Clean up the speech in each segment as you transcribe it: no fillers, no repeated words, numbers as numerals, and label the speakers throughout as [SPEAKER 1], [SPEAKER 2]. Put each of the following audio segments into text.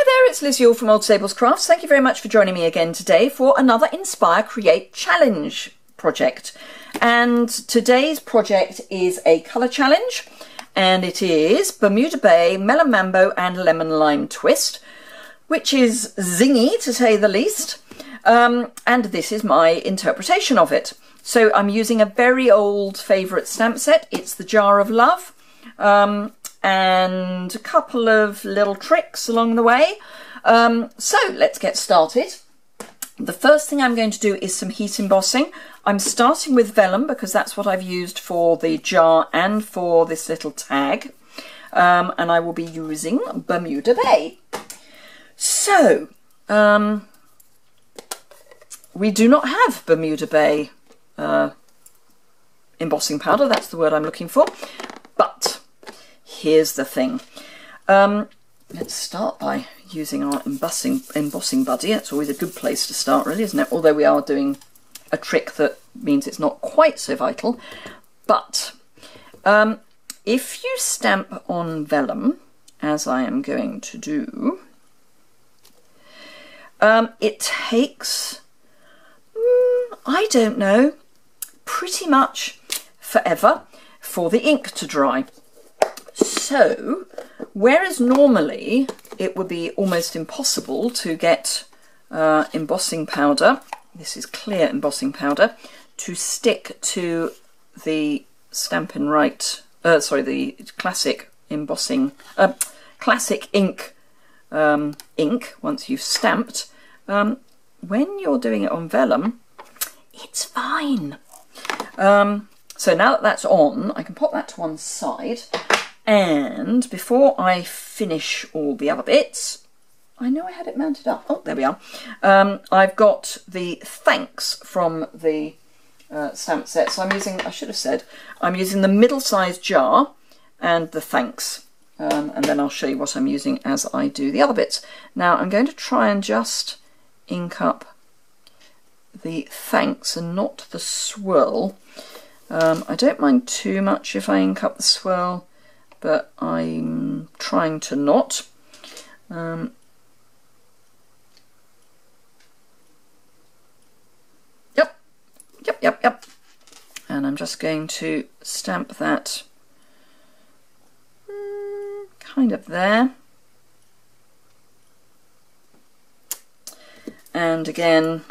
[SPEAKER 1] Hi there, it's Liz Yuille from Old Stables Crafts. Thank you very much for joining me again today for another Inspire.Create.Challenge project. And today's project is a colour challenge, and it is Bermuda Bay, Melon Mambo and Lemon Lime Twist, which is zingy to say the least. And this is my interpretation of it. So I'm using a very old favourite stamp set. It's the Jar of Love. And a couple of little tricks along the way. So let's get started. The first thing I'm going to do is some heat embossing. I'm starting with vellum because that's what I've used for the jar and for this little tag. And I will be using Bermuda Bay. So, we do not have Bermuda Bay embossing powder, that's the word I'm looking for. But here's the thing. Let's start by using our embossing buddy. That's always a good place to start, really, isn't it? Although we are doing a trick that means it's not quite so vital. But if you stamp on vellum, as I am going to do, it takes, I don't know, pretty much forever for the ink to dry. So, whereas normally it would be almost impossible to get embossing powder, this is clear embossing powder, to stick to the Stampin' Right, the classic embossing, classic ink once you've stamped, when you're doing it on vellum, it's fine. So now that that's on, I can pop that to one side. And before I finish all the other bits, I know I had it mounted up. Oh, there we are. I've got the thanks from the stamp set. So I'm using, I should have said, I'm using the middle-sized jar and the thanks. And then I'll show you what I'm using as I do the other bits. Now I'm going to try and just ink up the thanks and not the swirl. I don't mind too much if I ink up the swirl, but I'm trying to not. Yep. And I'm just going to stamp that kind of there. And again,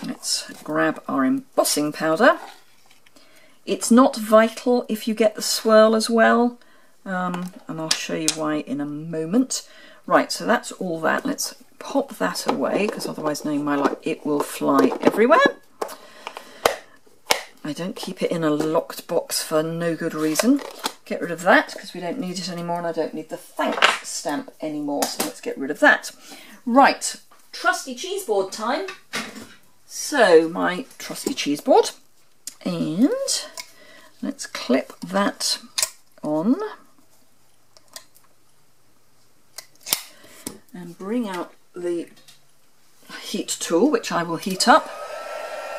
[SPEAKER 1] let's grab our embossing powder. It's not vital if you get the swirl as well, and I'll show you why in a moment. Right, so that's all that. Let's pop that away, because otherwise, knowing my luck, it will fly everywhere. I don't keep it in a locked box for no good reason. Get rid of that, because we don't need it anymore, and I don't need the thanks stamp anymore, so let's get rid of that. Right, trusty cheese board time. So, my trusty cheese board, and let's clip that on and bring out the heat tool, which I will heat up.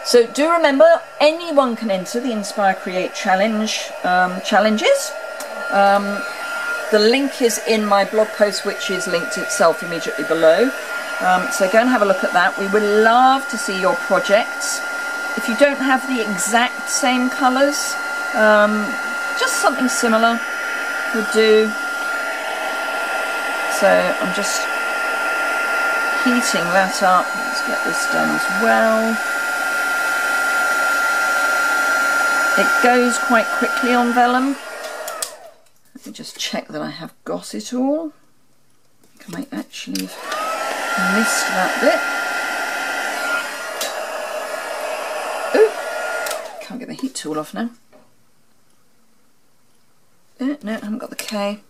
[SPEAKER 1] So do remember, anyone can enter the Inspire.Create.Challenge challenges. The link is in my blog post, which is linked itself immediately below. So go and have a look at that. We would love to see your projects. If you don't have the exact same colours, just something similar would do. So I'm just heating that up. Let's get this done as well. It goes quite quickly on vellum. Let me just check that I have got it all. I might actually have missed that bit. Ooh! Can't get the heat tool off now. No, I haven't got the K.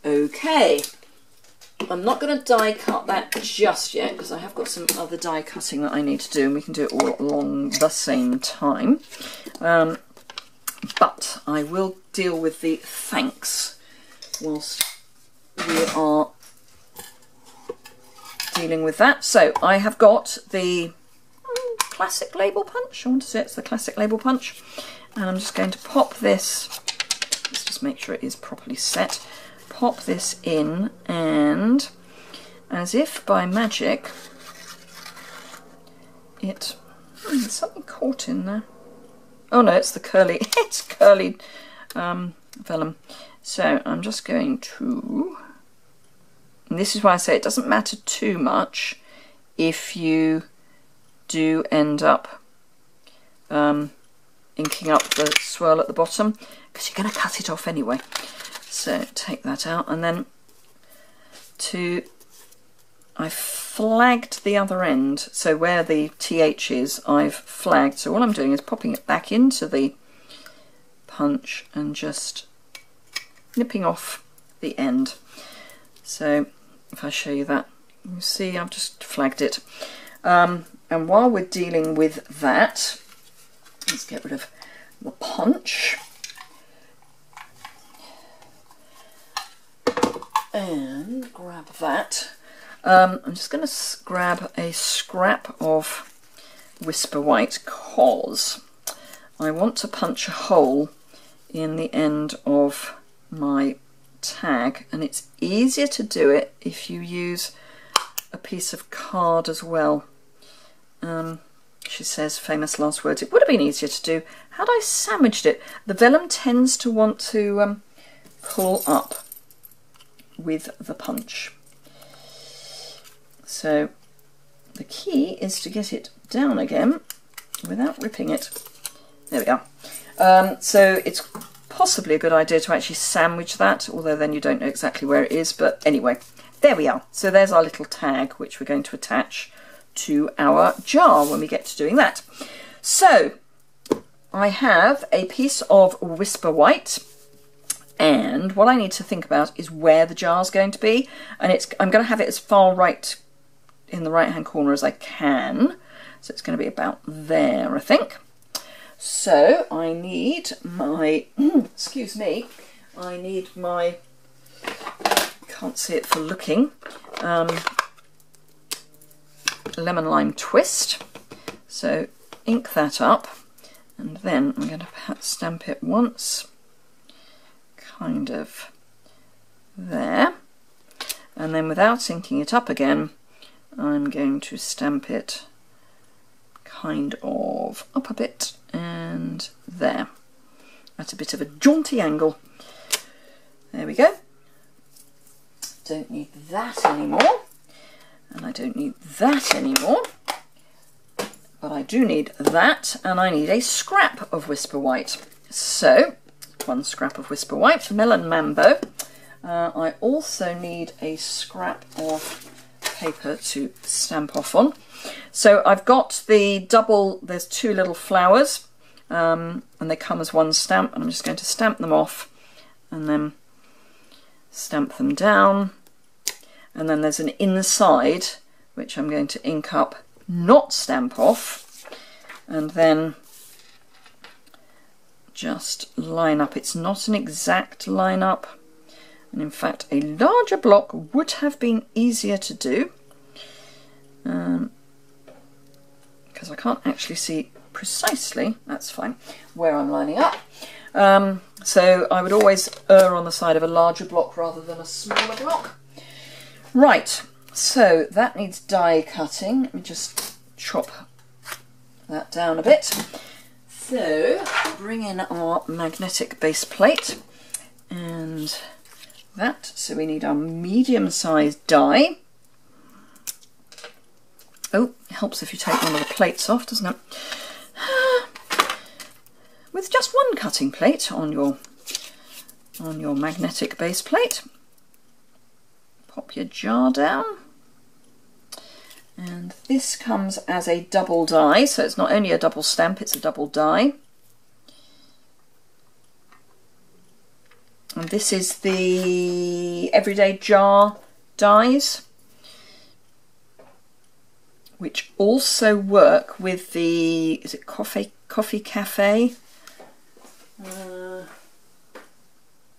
[SPEAKER 1] Okay, I'm not going to die cut that just yet because I have got some other die cutting that I need to do, and we can do it all along the same time. But I will deal with the thanks whilst we are dealing with that. So I have got the classic label punch. I want to say it's the classic label punch. And I'm just going to pop this, let's just make sure it is properly set, pop this in, and as if by magic, there's something caught in there. Oh no, it's the curly, it's curly vellum. So I'm just going to, and this is why I say it doesn't matter too much if you do end up inking up the swirl at the bottom, because you're going to cut it off anyway. So take that out, and then I flagged the other end, so where the TH is I've flagged, so all I'm doing is popping it back into the punch and just nipping off the end. So if I show you that, you see I've just flagged it. And while we're dealing with that, let's get rid of the punch and grab that. I'm just going to grab a scrap of Whisper White because I want to punch a hole in the end of my tag, and it's easier to do it if you use a piece of card as well. She says, famous last words. It would have been easier to do had I sandwiched it. The vellum tends to want to pull up with the punch. So the key is to get it down again without ripping it. There we go. So it's possibly a good idea to actually sandwich that, although then you don't know exactly where it is. But anyway, there we are. So there's our little tag, which we're going to attach to our jar when we get to doing that. So I have a piece of Whisper White, and what I need to think about is where the jar is going to be, and I'm going to have it as far right in the right hand corner as I can, so it's going to be about there, I think. So I need my excuse me, I need my, can't see it for looking, lemon lime twist. So ink that up, and then I'm going to perhaps stamp it once, kind of there, and then without inking it up again, I'm going to stamp it kind of up a bit and there, at a bit of a jaunty angle. There we go. Don't need that anymore. And I don't need that anymore, but I do need that, and I need a scrap of Whisper White. So, one scrap of Whisper White, Melon Mambo. I also need a scrap of paper to stamp off on. So I've got the double, there's two little flowers, and they come as one stamp, and I'm just going to stamp them off and then stamp them down. And then there's an inside, which I'm going to ink up, not stamp off, and then just line up. It's not an exact line up, and in fact a larger block would have been easier to do, because I can't actually see precisely, that's fine, where I'm lining up. So I would always err on the side of a larger block rather than a smaller block. Right, so that needs die cutting. Let me just chop that down a bit. So bring in our magnetic base plate and that. So we need our medium-sized die. Oh, it helps if you take one of the plates off, doesn't it? With just one cutting plate on your magnetic base plate. Pop your jar down, and this comes as a double die, so it's not only a double stamp, it's a double die. And this is the Everyday Jar dies, which also work with the, is it Coffee Cafe?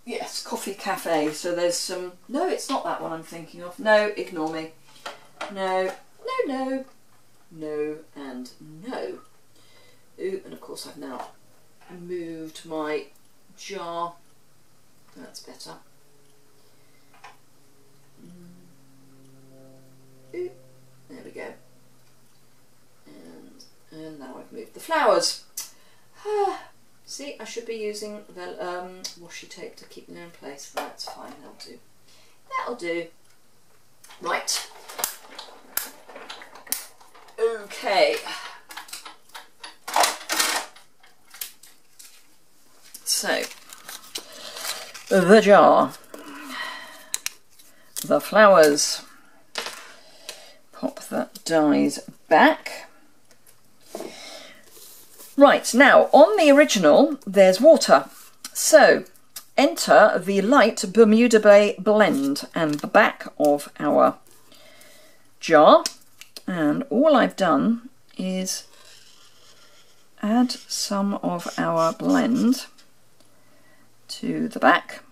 [SPEAKER 1] Yes, coffee cafe. So there's some, no, it's not that one I'm thinking of. No, ignore me. No, no, no, no, and no. Ooh, and of course I've now moved my jar. That's better. Ooh, there we go. And now I've moved the flowers. See, I should be using the washi tape to keep them in place. That's fine, that'll do. That'll do. Right. Okay. So, the jar, the flowers, pop that dies back. Right, now on the original there's water, so enter the light Bermuda Bay blend and the back of our jar, and all I've done is add some of our blend to the back,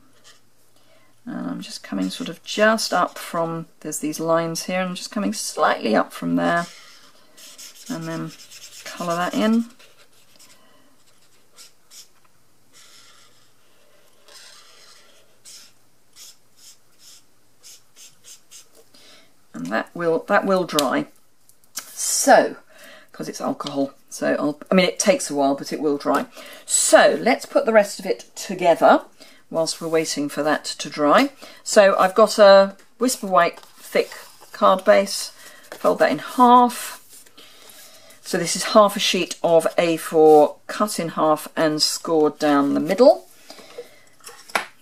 [SPEAKER 1] and I'm just coming sort of just up from, there's these lines here, and I'm just coming slightly up from there and then colour that in. And that will dry. So, because it's alcohol, so I mean it takes a while, but it will dry. So let's put the rest of it together whilst we're waiting for that to dry. So I've got a Whisper White thick card base. Fold that in half. So this is half a sheet of A4 cut in half and scored down the middle.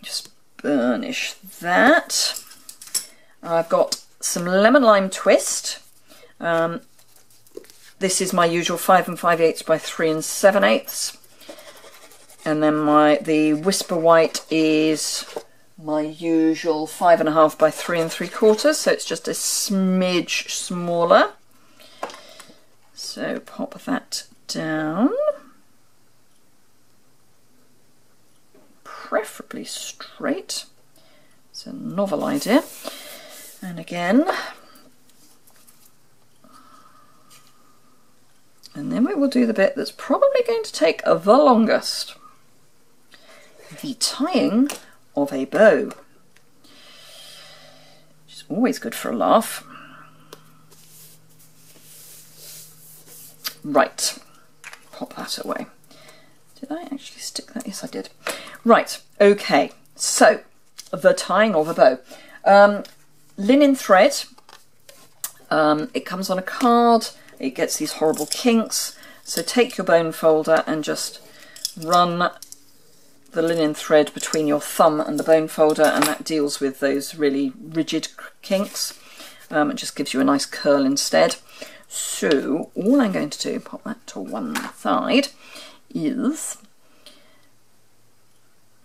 [SPEAKER 1] Just burnish that. I've got some lemon lime twist. This is my usual 5 5/8 by 3 7/8, and then the Whisper White is my usual 5 1/2 by 3 3/4, so it's just a smidge smaller. So pop that down, preferably straight. It's a novel idea. And again, and then we will do the bit that's probably going to take the longest, the tying of a bow, which is always good for a laugh. Right, pop that away. Did I actually stick that? Yes, I did. Right, okay, so the tying of a bow. Linen thread, it comes on a card, it gets these horrible kinks, so take your bone folder and just run the linen thread between your thumb and the bone folder, and that deals with those really rigid kinks. It just gives you a nice curl instead. So all I'm going to do, pop that to one side, is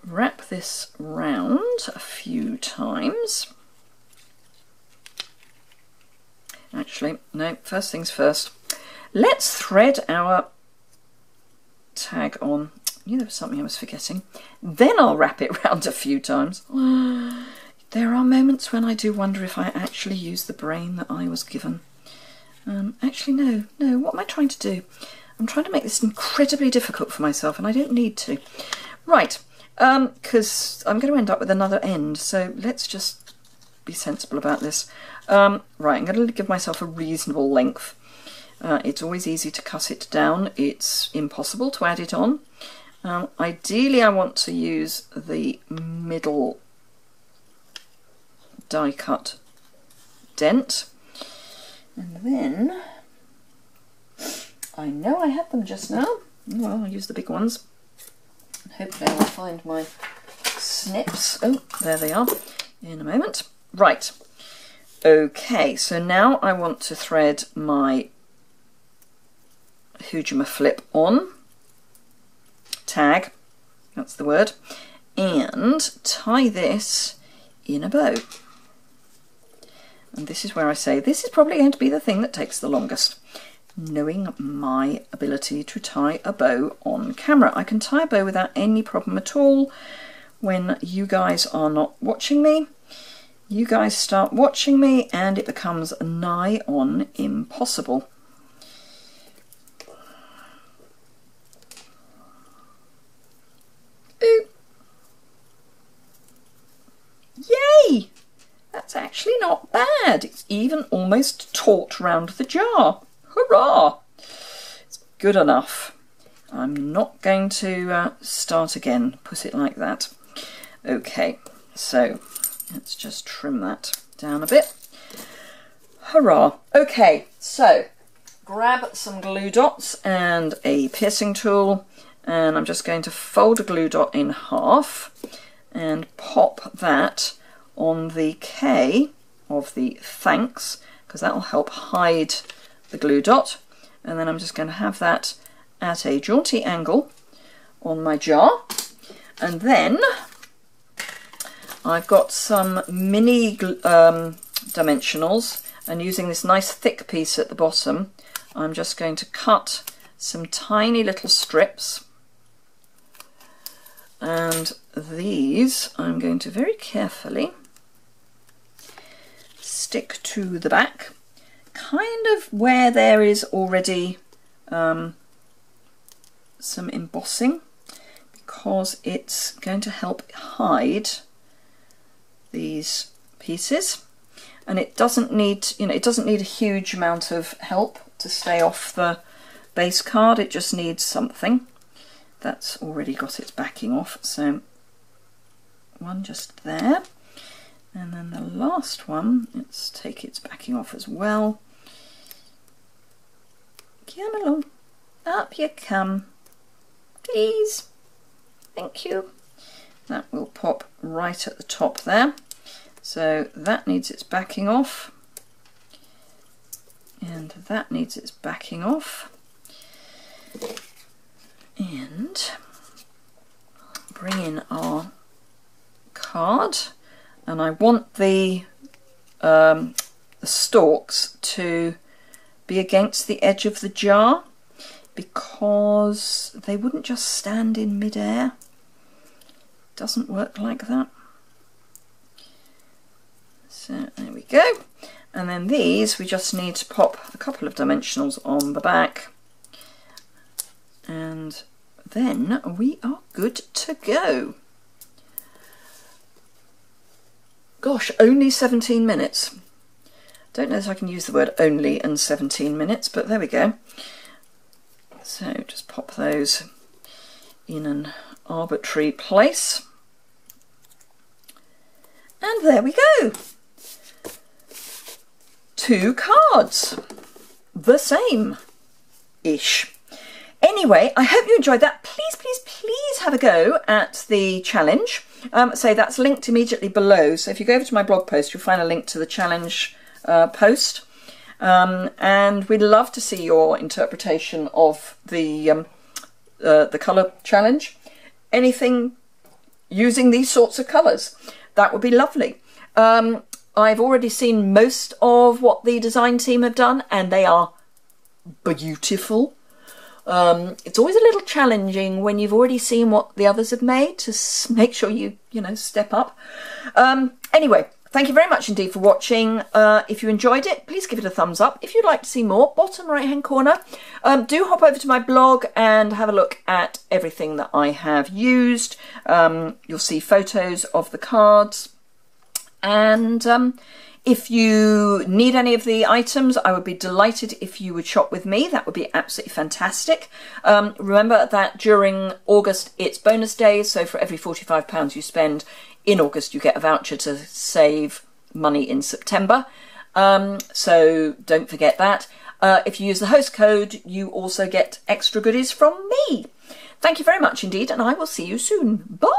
[SPEAKER 1] wrap this round a few times. Actually, no, first things first. Let's thread our tag on. I knew there was something I was forgetting. Then I'll wrap it round a few times. There are moments when I do wonder if I actually use the brain that I was given. Actually, no, what am I trying to do? I'm trying to make this incredibly difficult for myself, and I don't need to. Right, because I'm going to end up with another end, so let's just be sensible about this. Right, I'm going to give myself a reasonable length. It's always easy to cut it down. It's impossible to add it on. Ideally, I want to use the middle die cut dent. And then, I know I had them just now. Well, I'll use the big ones. Hopefully I will find my snips. Oh, there they are in a moment. Right. Okay, so now I want to thread my Hujima flip on, tag, that's the word, and tie this in a bow. And this is where I say this is probably going to be the thing that takes the longest. Knowing my ability to tie a bow on camera. I can tie a bow without any problem at all when you guys are not watching me. You guys start watching me and it becomes nigh on impossible. Ooh. Yay! That's actually not bad. It's even almost taut round the jar. Hurrah! It's good enough. I'm not going to start again. Put it like that. Okay, so let's just trim that down a bit. Hurrah! Okay, so grab some glue dots and a piercing tool, and I'm just going to fold a glue dot in half and pop that on the K of the thanks, because that will help hide the glue dot. And then I'm just going to have that at a jaunty angle on my jar. And then I've got some mini dimensionals, and using this nice thick piece at the bottom, I'm just going to cut some tiny little strips. And these I'm going to very carefully stick to the back, kind of where there is already some embossing, because it's going to help hide these pieces. And it doesn't need, you know, it doesn't need a huge amount of help to stay off the base card. It just needs something. That's already got its backing off, so one just there, and then the last one, let's take its backing off as well. Come along, up you come, please, thank you. That will pop right at the top there, so that needs its backing off, and that needs its backing off. And bring in our card, and I want the stalks to be against the edge of the jar, because they wouldn't just stand in midair. It doesn't work like that. So there we go. And then these, we just need to pop a couple of dimensionals on the back, and then we are good to go. Gosh, only 17 minutes. Don't know if I can use the word only and 17 minutes, but there we go. So just pop those in an arbitrary place. And there we go. 2 cards. The same-ish. Anyway, I hope you enjoyed that. Please, please, please have a go at the challenge. So that's linked immediately below. So if you go over to my blog post, you'll find a link to the challenge post. And we'd love to see your interpretation of the colour challenge. Anything using these sorts of colours, that would be lovely. I've already seen most of what the design team have done, and they are beautiful. It's always a little challenging when you've already seen what the others have made to make sure you know, step up. Anyway, thank you very much indeed for watching. If you enjoyed it, please give it a thumbs up. If you'd like to see more, bottom right hand corner, do hop over to my blog and have a look at everything that I have used. You'll see photos of the cards, and if you need any of the items, I would be delighted if you would shop with me. That would be absolutely fantastic. Remember that during August it's bonus days, so for every £45 you spend in August you get a voucher to save money in September. So don't forget that. If you use the host code, you also get extra goodies from me. Thank you very much indeed, and I will see you soon. Bye!